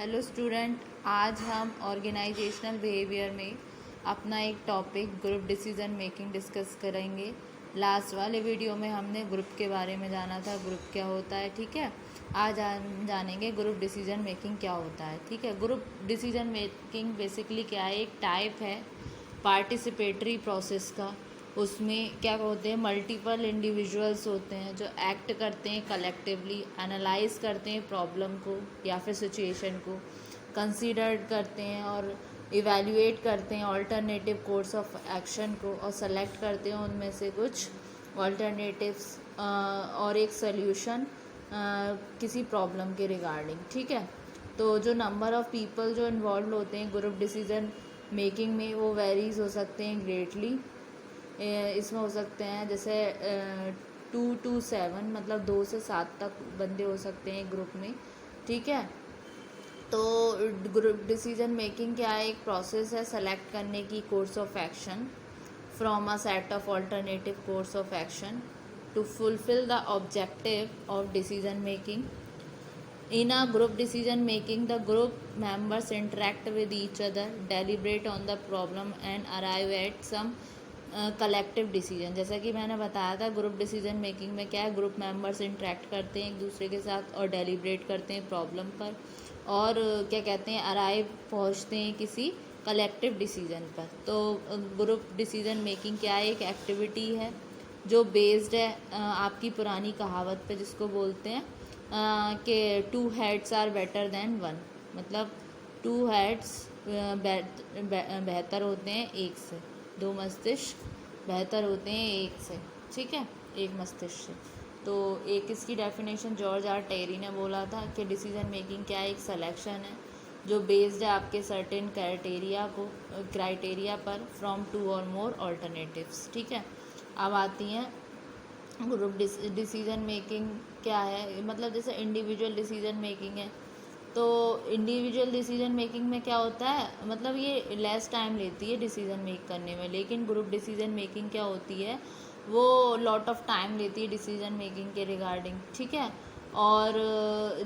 Hello student, आज हम organisational behaviour में अपना एक topic group decision making discuss करेंगे। लास्ट वाले वीडियो में हमने ग्रुप के बारे में जाना था, ग्रुप क्या होता है। ठीक है, आज हम जानेंगे ग्रुप डिसीजन मेकिंग क्या होता है। ठीक है, ग्रुप डिसीजन मेकिंग बेसिकली क्या है, एक टाइप है पार्टिसिपेटरी प्रोसेस का। उसमें क्या होते हैं, मल्टीपल इंडिविजुअल्स होते हैं जो एक्ट करते हैं कलेक्टिवली, एनालाइज करते हैं प्रॉब्लम को या फिर सिचुएशन को, कंसीडर करते हैं और इवैल्यूएट करते हैं ऑल्टरनेटिव कोर्स ऑफ एक्शन को, और सेलेक्ट करते हैं उनमें से कुछ ऑल्टरनेटिव्स और एक सल्यूशन किसी प्रॉब्लम के रिगार्डिंग। ठीक है, तो जो नंबर ऑफ़ पीपल जो इन्वॉल्व होते हैं ग्रुप डिसीजन मेकिंग में वो वेरीज हो सकते हैं ग्रेटली। इसमें हो सकते हैं जैसे 2 to 7, मतलब 2 से 7 तक बंदे हो सकते हैं ग्रुप में। ठीक है, तो ग्रुप डिसीजन मेकिंग क्या है, एक प्रोसेस है सेलेक्ट करने की course of action from a set of alternative course of action to fulfil the objective of decision making. In a group decision making, the group members interact with each other, deliberate on the problem and arrive at some collective decision. जैसा कि मैंने बताया था, group decision making में क्या है, group members interact करते हैं एक दूसरे के साथ और डेलिब्रेट करते हैं प्रॉब्लम पर, और क्या कहते हैं, अराइव पहुंचते हैं किसी कलेक्टिव डिसीजन पर। तो ग्रुप डिसीजन मेकिंग क्या है, एक एक्टिविटी है जो बेस्ड है आपकी पुरानी कहावत पे जिसको बोलते हैं कि 2 heads आर बेटर देन 1, मतलब 2 heads बेहतर होते हैं एक से, 2 मस्तिष्क बेहतर होते हैं एक से। ठीक है, एक मस्तिष्क से। तो एक इसकी डेफिनेशन जॉर्ज आर टेरी ने बोला था कि डिसीजन मेकिंग क्या है, एक सिलेक्शन है जो बेस्ड है आपके सर्टेन क्राइटेरिया पर फ्रॉम 2 और मोर ऑल्टरनेटिव्स। ठीक है, अब आती हैं ग्रुप डिसीजन मेकिंग क्या है, मतलब जैसे इंडिविजुअल डिसीजन मेकिंग है, तो इंडिविजुअल डिसीजन मेकिंग में क्या होता है, मतलब ये लेस टाइम लेती है डिसीजन मेक करने में, लेकिन ग्रुप डिसीजन मेकिंग क्या होती है, वो लॉट ऑफ टाइम लेती है डिसीजन मेकिंग के रिगार्डिंग। ठीक है, और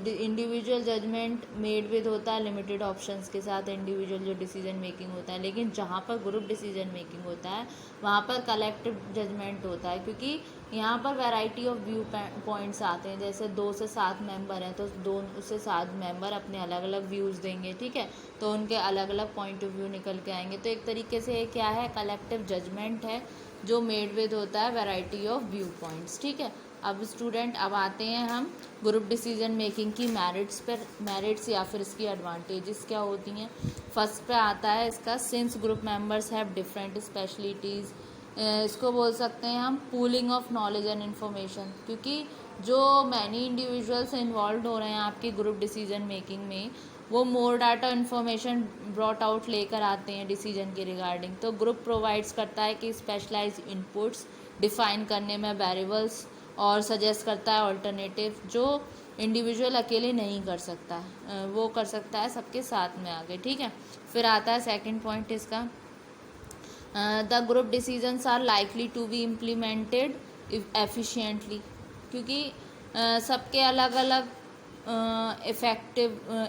इंडिविजुअल जजमेंट मेड विद होता है लिमिटेड ऑप्शंस के साथ इंडिविजुअल जो डिसीजन मेकिंग होता है, लेकिन जहाँ पर ग्रुप डिसीजन मेकिंग होता है वहाँ पर कलेक्टिव जजमेंट होता है, क्योंकि यहाँ पर वैरायटी ऑफ व्यू पॉइंट्स आते हैं। जैसे 2 से 7 मेंबर हैं तो 2 से 7 मेंबर अपने अलग अलग व्यूज़ देंगे। ठीक है, तो उनके अलग अलग पॉइंट ऑफ व्यू निकल के आएंगे। तो एक तरीके से क्या है, कलेक्टिव जजमेंट है जो मेड विद होता है वैरायटी ऑफ व्यू पॉइंट्स। ठीक है, अब स्टूडेंट अब आते हैं हम ग्रुप डिसीजन मेकिंग की मेरिट्स पर, मेरिट्स या फिर इसकी एडवांटेजेस क्या होती हैं। फर्स्ट पे आता है इसका, since group members have different specialities, इसको बोल सकते हैं हम pooling of knowledge and information, क्योंकि जो मैनी इंडिविजुअल्स इन्वॉल्व हो रहे हैं आपकी ग्रुप डिसीजन मेकिंग में, वो मोर डाटा इन्फॉर्मेशन ब्रॉट आउट लेकर आते हैं डिसीजन के रिगार्डिंग। तो ग्रुप प्रोवाइड्स करता है कि स्पेशलाइज इनपुट्स डिफाइन करने में वेरिएबल्स, और सजेस्ट करता है ऑल्टरनेटिव जो इंडिविजुअल अकेले नहीं कर सकता है, वो कर सकता है सबके साथ में आके। ठीक है, फिर आता है सेकंड पॉइंट इसका, the group decisions are likely to be implemented efficiently, क्योंकि सबके अलग अलग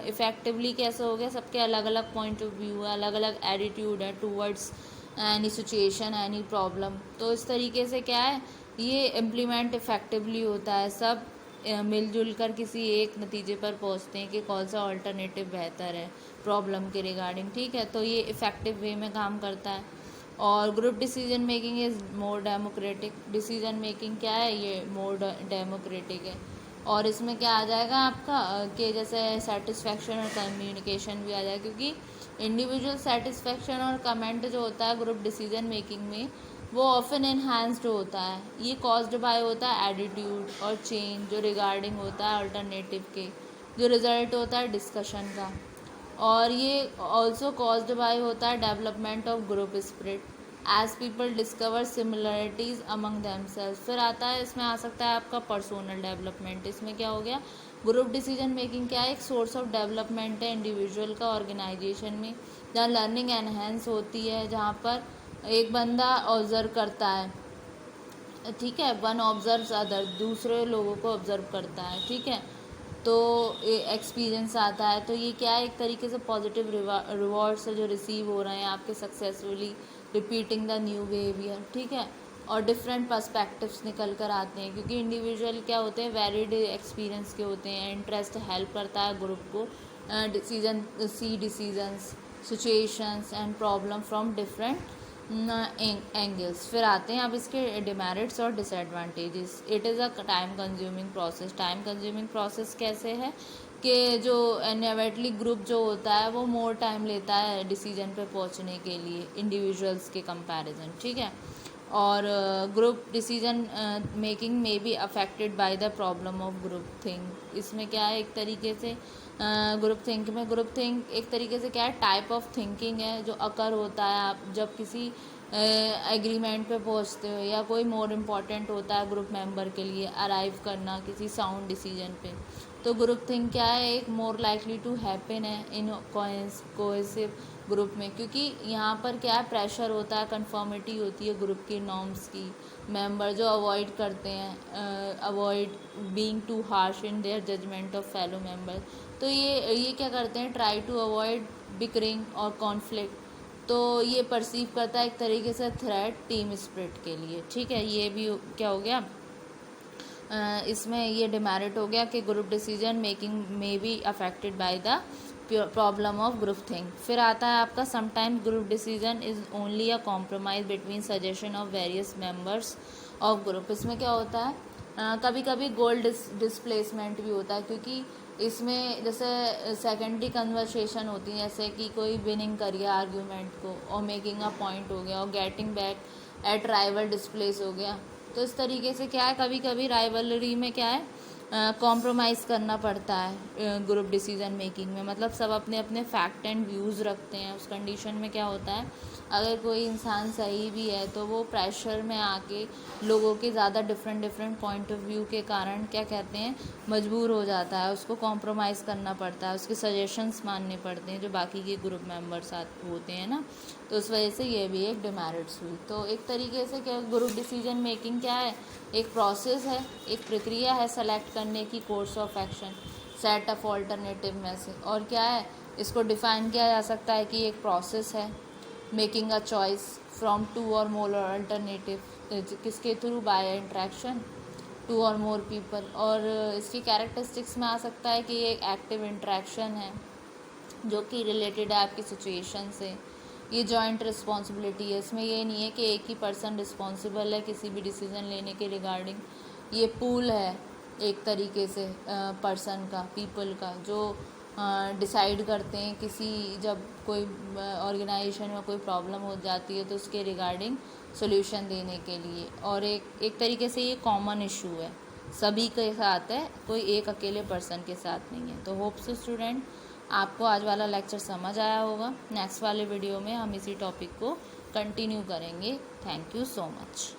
इफ़ेक्टिवली कैसे हो गया, सबके अलग अलग पॉइंट ऑफ व्यू है, अलग अलग एटीट्यूड है towards any situation any problem. तो इस तरीके से क्या है, ये इम्प्लीमेंट इफ़ेक्टिवली होता है, सब मिलजुल कर किसी एक नतीजे पर पहुंचते हैं कि कौन सा ऑल्टरनेटिव बेहतर है प्रॉब्लम के रिगार्डिंग। ठीक है, तो ये इफ़ेक्टिव वे में काम करता है। और group decision making is more democratic, decision making क्या है, ये मोर डेमोक्रेटिक है। और इसमें क्या आ जाएगा आपका कि जैसे सेटिस्फेक्शन और कम्युनिकेशन भी आ जाएगा, क्योंकि इंडिविजुअल सेटिस्फेक्शन और कमेंट जो होता है ग्रुप डिसीजन मेकिंग में, वो ऑफन इन्हांस्ड होता है। ये कॉज्ड बाय होता है एटीट्यूड और चेंज जो रिगार्डिंग होता है अल्टरनेटिव के, जो रिजल्ट होता है डिस्कशन का। और ये ऑल्सो कॉज्ड बाय होता है development of group spirit as people discover similarities among themselves. फिर आता है, इसमें आ सकता है आपका पर्सनल डेवलपमेंट। इसमें क्या हो गया, ग्रुप डिसीजन मेकिंग क्या है, एक सोर्स ऑफ डेवलपमेंट है इंडिविजुअल का ऑर्गेनाइजेशन में, जहाँ लर्निंग एनहेंस होती है, जहाँ पर एक बंदा ऑब्जर्व करता है। ठीक है, वन ऑब्जर्व्स अदर, दूसरे लोगों को ऑब्जर्व करता है। ठीक है, तो एक्सपीरियंस आता है। तो ये क्या है, एक तरीके से पॉजिटिव रिवॉर्ड्स है जो रिसीव हो रहे हैं आपके successfully repeating the new behaviour, ठीक है। और डिफरेंट पर्सपेक्टिव्स निकल कर आते हैं, क्योंकि इंडिविजुअल क्या होते हैं, वेरिड एक्सपीरियंस के होते हैं। इंटरेस्ट हेल्प करता है ग्रुप को decisions situations and problem from different angles. फिर आते हैं अब इसके डिमेरिट्स और disadvantages. It is a time consuming process. Time consuming process कैसे है कि जो इनएविटेबली ग्रुप जो होता है वो मोर टाइम लेता है डिसीजन पे पहुंचने के लिए इंडिविजुअल्स के कंपैरिजन, ठीक है। और ग्रुप डिसीजन मेकिंग में be affected by the problem of group think. इसमें क्या है, एक तरीके से ग्रुप थिंक एक तरीके से क्या है, टाइप ऑफ थिंकिंग है जो अकर होता है आप जब किसी एग्रीमेंट पे पहुंचते हो या कोई मोर इम्पॉर्टेंट होता है ग्रुप मेंबर के लिए अराइव करना किसी साउंड डिसीजन पे। तो ग्रुप थिंक क्या है, एक मोर लाइकली टू हैपन है इन कोहेसिव ग्रुप में, क्योंकि यहाँ पर क्या है, प्रेशर होता है, कंफर्मिटी होती है ग्रुप की नॉर्म्स की। मेंबर जो अवॉइड करते हैं, avoid being too harsh in their judgement of fellow member. तो ये क्या करते हैं, ट्राई टू अवॉइड बिकरिंग और कॉन्फ्लिक्ट। तो ये परसीव करता है एक तरीके से थ्रेट टीम स्पिरिट के लिए, ठीक है। ये भी क्या हो गया, इसमें ये डिमेरिट हो गया कि ग्रुप डिसीजन मेकिंग में be affected by the problem of group think. फिर आता है आपका sometimes group decision is only a compromise between suggestion of various members of group. इसमें क्या होता है, कभी कभी गोल डिस्प्लेसमेंट भी होता है, क्योंकि इसमें जैसे सेकेंडरी कन्वर्सेशन होती है, जैसे कि कोई विनिंग करिए आर्ग्यूमेंट को और मेकिंग अ पॉइंट हो गया और getting back at rival displace हो गया। तो इस तरीके से क्या है, कभी कभी राइवलरी में क्या है, कॉम्प्रोमाइज़ करना पड़ता है ग्रुप डिसीजन मेकिंग में। मतलब सब अपने अपने फैक्ट एंड व्यूज़ रखते हैं। उस कंडीशन में क्या होता है, अगर कोई इंसान सही भी है तो वो प्रेशर में आके लोगों के ज़्यादा डिफरेंट पॉइंट ऑफ व्यू के कारण क्या कहते हैं, मजबूर हो जाता है, उसको कॉम्प्रोमाइज़ करना पड़ता है, उसके सजेशंस मानने पड़ते हैं जो बाकी के ग्रुप मेंबर साथ होते हैं ना। तो उस वजह से ये भी एक डिमेरिट्स हुई। तो एक तरीके से क्या, ग्रुप डिसीजन मेकिंग क्या है, एक प्रोसेस है, एक प्रक्रिया है सेलेक्ट करने की course of action set of alternative में से। और क्या है, इसको डिफ़ाइन किया जा सकता है कि एक प्रोसेस है making a choice from two और मोर अल्टरनेटिव, किसके थ्रू, बाय इंट्रैक्शन टू और मोर पीपल। और इसकी कैरेक्टरिस्टिक्स में आ सकता है कि ये एक एक्टिव इंट्रैक्शन है जो कि रिलेटेड है आपकी सिचुएशन से। ये जॉइंट रिस्पॉन्सिबिलिटी है, इसमें ये नहीं है कि एक ही पर्सन रिस्पॉन्सिबल है किसी भी डिसीज़न लेने के रिगार्डिंग। ये पूल है एक तरीके से पर्सन का, पीपल का, जो डिसाइड करते हैं किसी, जब कोई ऑर्गेनाइजेशन में कोई प्रॉब्लम हो जाती है तो उसके रिगार्डिंग सोल्यूशन देने के लिए। और एक तरीके से ये कॉमन इशू है, सभी के साथ है, कोई एक अकेले पर्सन के साथ नहीं है। तो होप सो स्टूडेंट आपको आज वाला लेक्चर समझ आया होगा। नेक्स्ट वाले वीडियो में हम इसी टॉपिक को कंटिन्यू करेंगे। Thank you so much.